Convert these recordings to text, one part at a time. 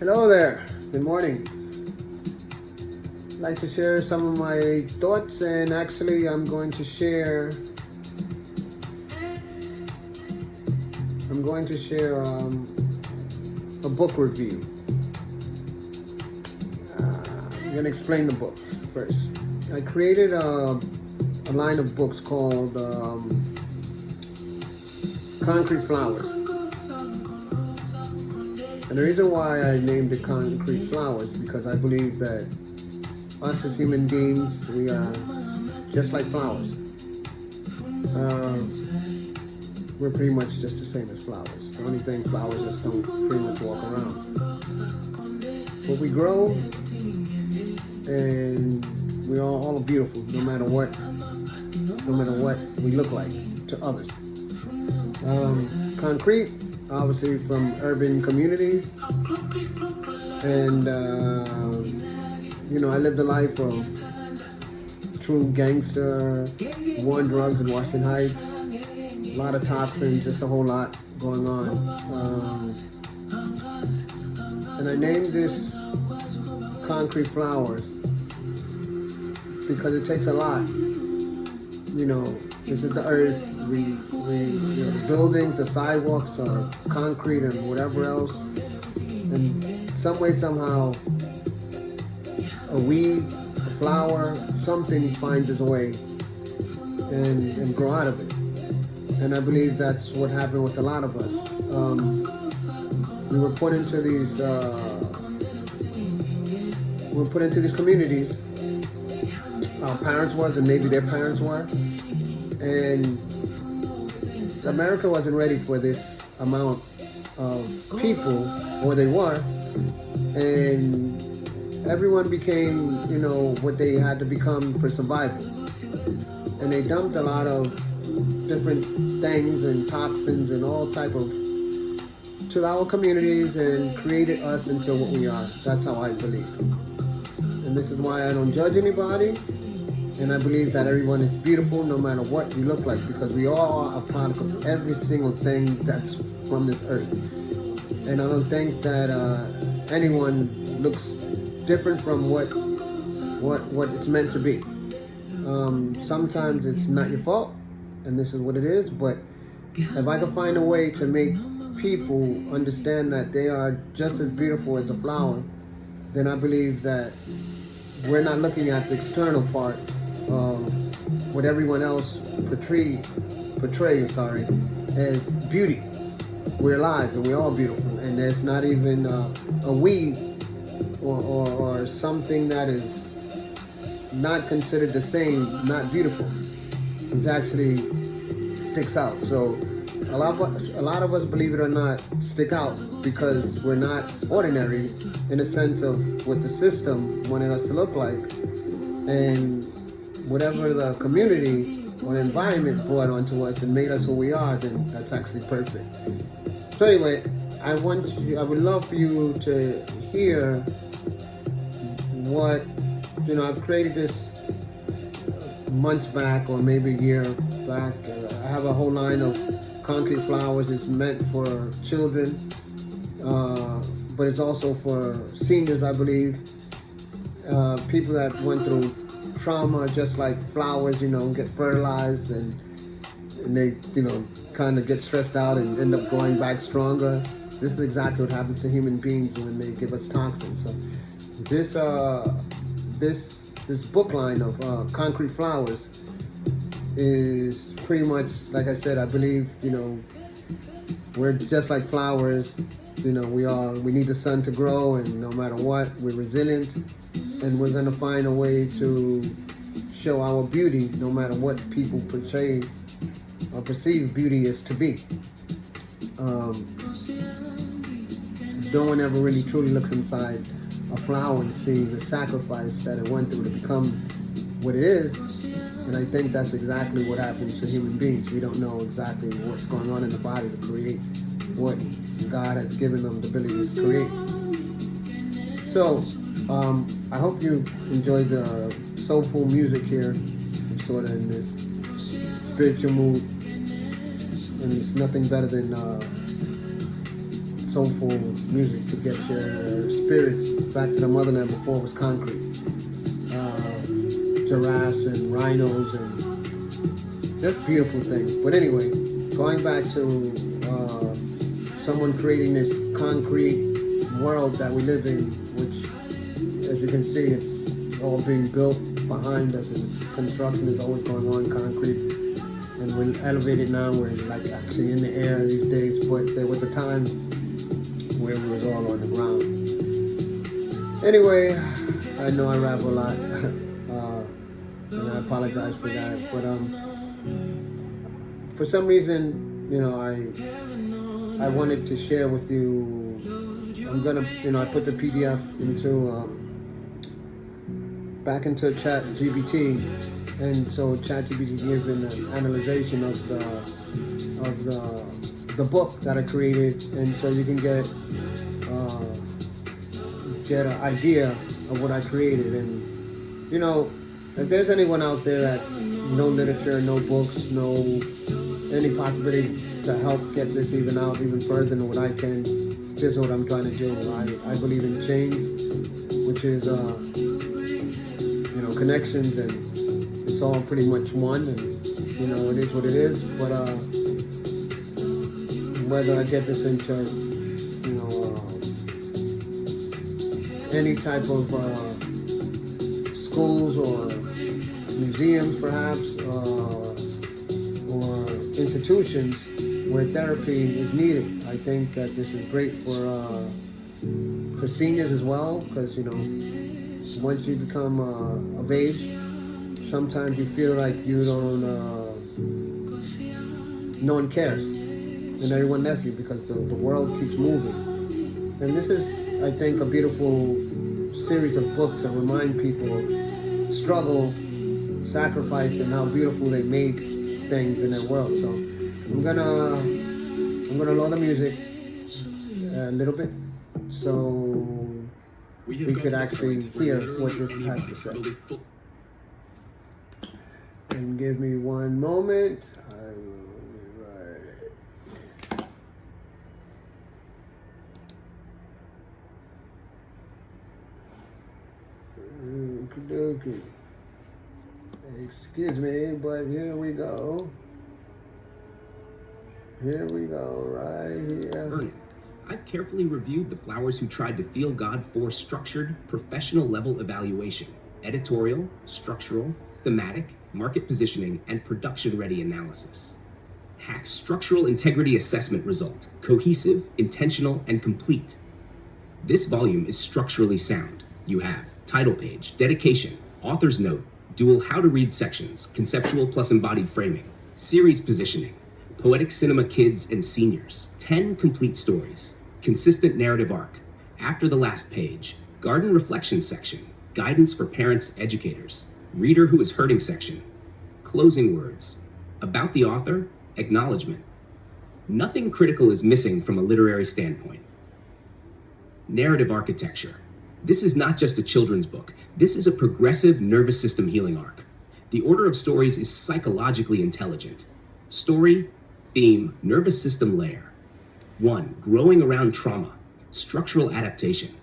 Hello there. Good morning. I'd like to share some of my thoughts, and actually, I'm going to share a book review. I'm going to explain the books first. I created a line of books called Concrete Flowers. And the reason why I named it Concrete Flowers because I believe that us as human beings, we are just like flowers. We're pretty much just the same as flowers. The only thing, flowers just don't pretty much walk around. But we grow, and we're all beautiful, no matter what we look like to others. Concrete, obviously from urban communities, and I lived a life of true gangster, war on drugs in Washington Heights, a lot of toxins, just a whole lot going on. And I named this Concrete Flowers because it takes a lot. This is the earth. The buildings, the sidewalks are concrete and whatever else. And some way, somehow, a weed, a flower, something finds its way and grow out of it. And I believe that's what happened with a lot of us. We were put into these communities. Our parents was, and maybe their parents were, and America wasn't ready for this amount of people, or they were, and everyone became, what they had to become for survival. And they dumped a lot of different things and toxins and all type of to our communities and created us into what we are. That's how I believe. And this is why I don't judge anybody. And I believe that everyone is beautiful no matter what you look like, because we all are a product of every single thing that's from this earth. And I don't think that anyone looks different from what it's meant to be. Sometimes it's not your fault, and this is what it is, but if I can find a way to make people understand that they are just as beautiful as a flower, then I believe that we're not looking at the external part of what everyone else portrays as beauty. We're alive and we're all beautiful, and there's not even a weed or something that is not considered the same, not beautiful. It actually sticks out. So a lot of us, believe it or not, stick out because we're not ordinary in the sense of what the system wanted us to look like, and whatever the community or the environment brought onto us and made us who we are, then that's actually perfect. So anyway, I would love for you to hear what, I've created this months back or maybe a year back. I have a whole line of Concrete Flowers. It's meant for children, but it's also for seniors, I believe. People that went through trauma, just like flowers, get fertilized and they, kind of get stressed out and end up growing back stronger. This is exactly what happens to human beings when they give us toxins. So this book line of Concrete Flowers is pretty much, like I said, I believe, we're just like flowers. We need the sun to grow, and no matter what, we're resilient, and we're going to find a way to show our beauty no matter what people portray or perceive beauty is to be. No one ever really truly looks inside a flower and see the sacrifice that it went through to become what it is. And I think that's exactly what happens to human beings. We don't know exactly what's going on in the body to create what God has given them the ability to create. So, I hope you enjoyed the soulful music here. I'm sort of in this spiritual mood. And it's nothing better than soulful music to get your spirits back to the motherland before it was concrete. Giraffes and rhinos and just beautiful things. But anyway, going back to someone creating this concrete world that we live in, which, as you can see, it's all being built behind us, and construction is always going on, concrete, and we're elevated now. We're like actually in the air these days, but there was a time where we was all on the ground. Anyway, I know I ramble a lot, and I apologize for that, but for some reason, you know, I wanted to share with you. I'm gonna, you know, I put the PDF into back into ChatGPT, and so ChatGPT gives an analyzation of the book that I created, and so you can get an idea of what I created. And you know, if there's anyone out there that no literature, no books, no any possibility to help get this even further than what I can, this is what I'm trying to do. I believe in chains, which is you know, connections, and it's all pretty much one, and you know, it is what it is. But whether I get this into, you know, any type of schools or museums perhaps, or institutions where therapy is needed, I think that this is great for seniors as well, because you know, once you become of age, sometimes you feel like you don't, no one cares, and everyone left you because the world keeps moving. And this is, I think, a beautiful series of books that remind people of struggle, sacrifice, and how beautiful they made things in their world. So I'm gonna lower the music a little bit, so we could actually hear what this has to say. And give me one moment. I will be right. Okey-dokey. Excuse me, but here we go. Here we go, right here. Vernon, I've carefully reviewed the Flowers Who Tried to Feel God for structured, professional level evaluation, editorial, structural, thematic, market positioning, and production-ready analysis. Hack structural integrity assessment result, cohesive, intentional, and complete. This volume is structurally sound. You have title page, dedication, author's note, dual how-to-read sections, conceptual plus embodied framing, series positioning, Poetic Cinema Kids and Seniors, 10 complete stories, consistent narrative arc, after the last page, garden reflection section, guidance for parents, educators, reader who is hurting section, closing words, about the author, acknowledgement. Nothing critical is missing from a literary standpoint. Narrative architecture. This is not just a children's book. This is a progressive nervous system healing arc. The order of stories is psychologically intelligent. Story, theme, nervous system layer. 1. Growing around trauma, structural adaptation.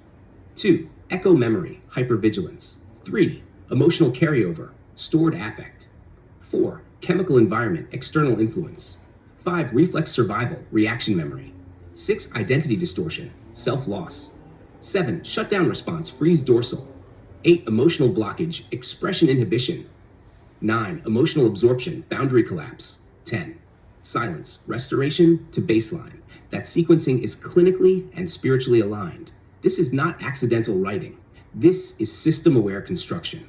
2. Echo memory, hypervigilance. 3. Emotional carryover, stored affect. 4. Chemical environment, external influence. 5. Reflex survival, reaction memory. 6. Identity distortion, self-loss. 7. Shutdown response, freeze dorsal. 8. Emotional blockage, expression inhibition. 9. Emotional absorption, boundary collapse. 10. Silence, restoration to baseline. That sequencing is clinically and spiritually aligned. This is not accidental writing. This is system-aware construction.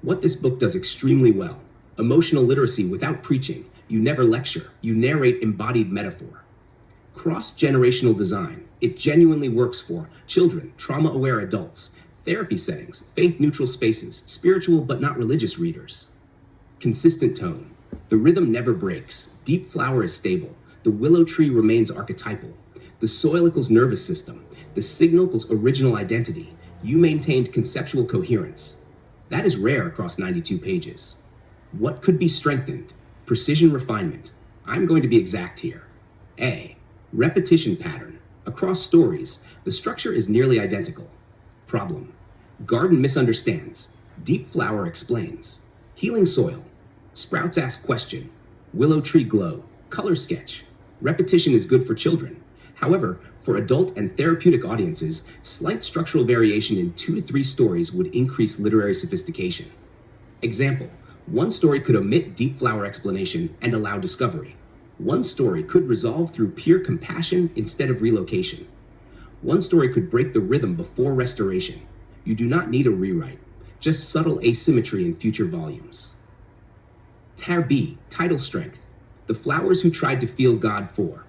What this book does extremely well: emotional literacy without preaching. You never lecture, you narrate embodied metaphor. Cross-generational design. It genuinely works for children, trauma-aware adults, therapy settings, faith-neutral spaces, spiritual but not religious readers. Consistent tone. The rhythm never breaks. Deep flower is stable. The willow tree remains archetypal. The soil equals nervous system. The signal equals original identity. You maintained conceptual coherence. That is rare across 92 pages. What could be strengthened? Precision refinement. I'm going to be exact here. A. Repetition pattern. Across stories, the structure is nearly identical. Problem: garden misunderstands, deep flower explains, healing soil, sprouts ask question, willow tree glow, color sketch. Repetition is good for children. However, for adult and therapeutic audiences, slight structural variation in 2 to 3 stories would increase literary sophistication. Example: one story could omit deep flower explanation and allow discovery. One story could resolve through pure compassion instead of relocation. One story could break the rhythm before restoration. You do not need a rewrite, just subtle asymmetry in future volumes. Tar B, title strength: The Flowers Who Tried to Feel God For.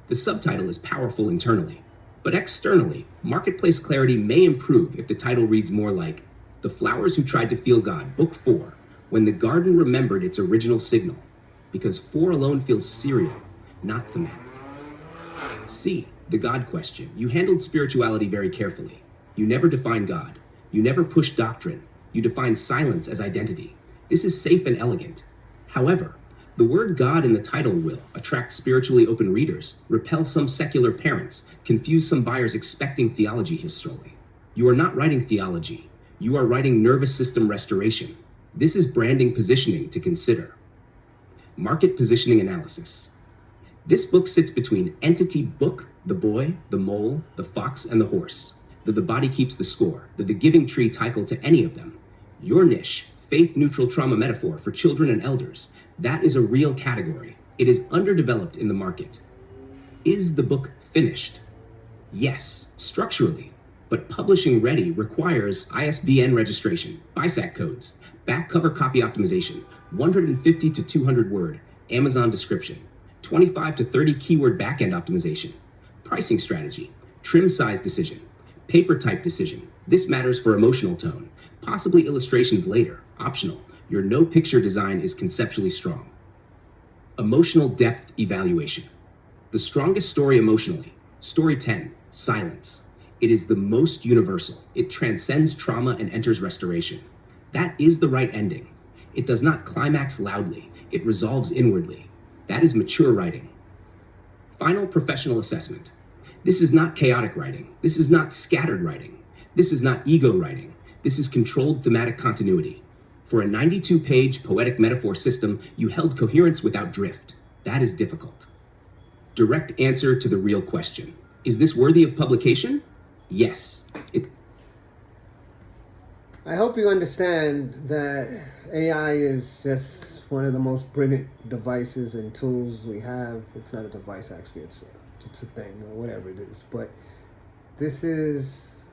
The subtitle is powerful internally, but externally, marketplace clarity may improve if the title reads more like The Flowers Who Tried to Feel God, Book 4, When the Garden Remembered Its Original Signal, because 4 alone feels serial, not thematic. C, the God question. You handled spirituality very carefully. You never defined God. You never pushed doctrine. You defined silence as identity. This is safe and elegant. However, the word God in the title will attract spiritually open readers, repel some secular parents, confuse some buyers expecting theology history. You are not writing theology. You are writing nervous system restoration. This is branding positioning to consider. Market positioning analysis. This book sits between entity book, the boy, the mole, the fox, and the horse. That the body keeps the score, that the giving tree title to any of them. Your niche, faith-neutral trauma metaphor for children and elders, that is a real category. It is underdeveloped in the market. Is the book finished? Yes, structurally, but publishing ready requires ISBN registration, BISAC codes, back cover copy optimization, 150 to 200 word, Amazon description, 25 to 30 keyword backend optimization, pricing strategy, trim size decision, paper type decision. This matters for emotional tone, possibly illustrations later, optional. Your no picture design is conceptually strong. Emotional depth evaluation. The strongest story emotionally. Story 10, silence. It is the most universal. It transcends trauma and enters restoration. That is the right ending. It does not climax loudly. It resolves inwardly. That is mature writing. Final professional assessment. This is not chaotic writing. This is not scattered writing. This is not ego writing. This is controlled thematic continuity. For a 92-page poetic metaphor system, you held coherence without drift. That is difficult. Direct answer to the real question. Is this worthy of publication? Yes. I hope you understand that AI is just one of the most brilliant devices and tools we have. It's not a device, actually. It's a thing or whatever it is. But this is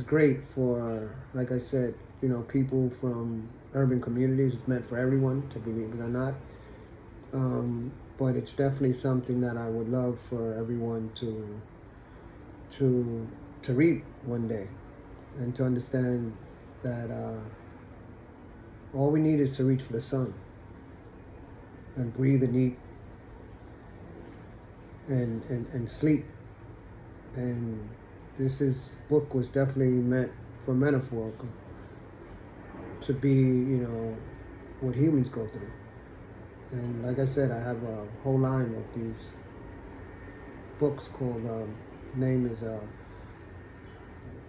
great for, like I said, people from urban communities. It's meant for everyone, to believe it or not. But it's definitely something that I would love for everyone to read one day, and to understand that all we need is to reach for the sun and breathe and eat and sleep. And this book was definitely meant for metaphor, to be, what humans go through. And like I said, I have a whole line of these books called, name is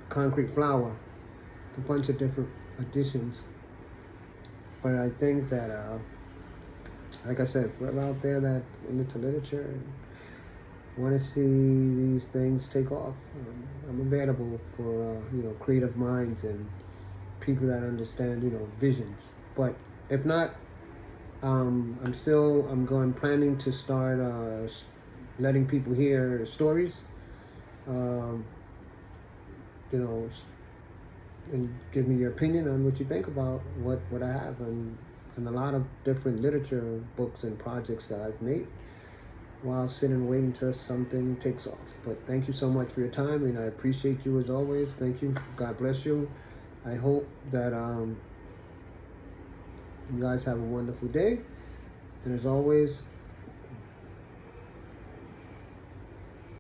Concrete Flower. A bunch of different editions. But I think that, like I said, if we're out there that into literature and want to see these things take off, I'm available for creative minds and people that understand visions. But if not, I'm planning to start letting people hear stories, and give me your opinion on what you think about what I have, and a lot of different literature books and projects that I've made while sitting waiting till something takes off. But thank you so much for your time, and I appreciate you as always. Thank you. God bless you. I hope that you guys have a wonderful day, and as always,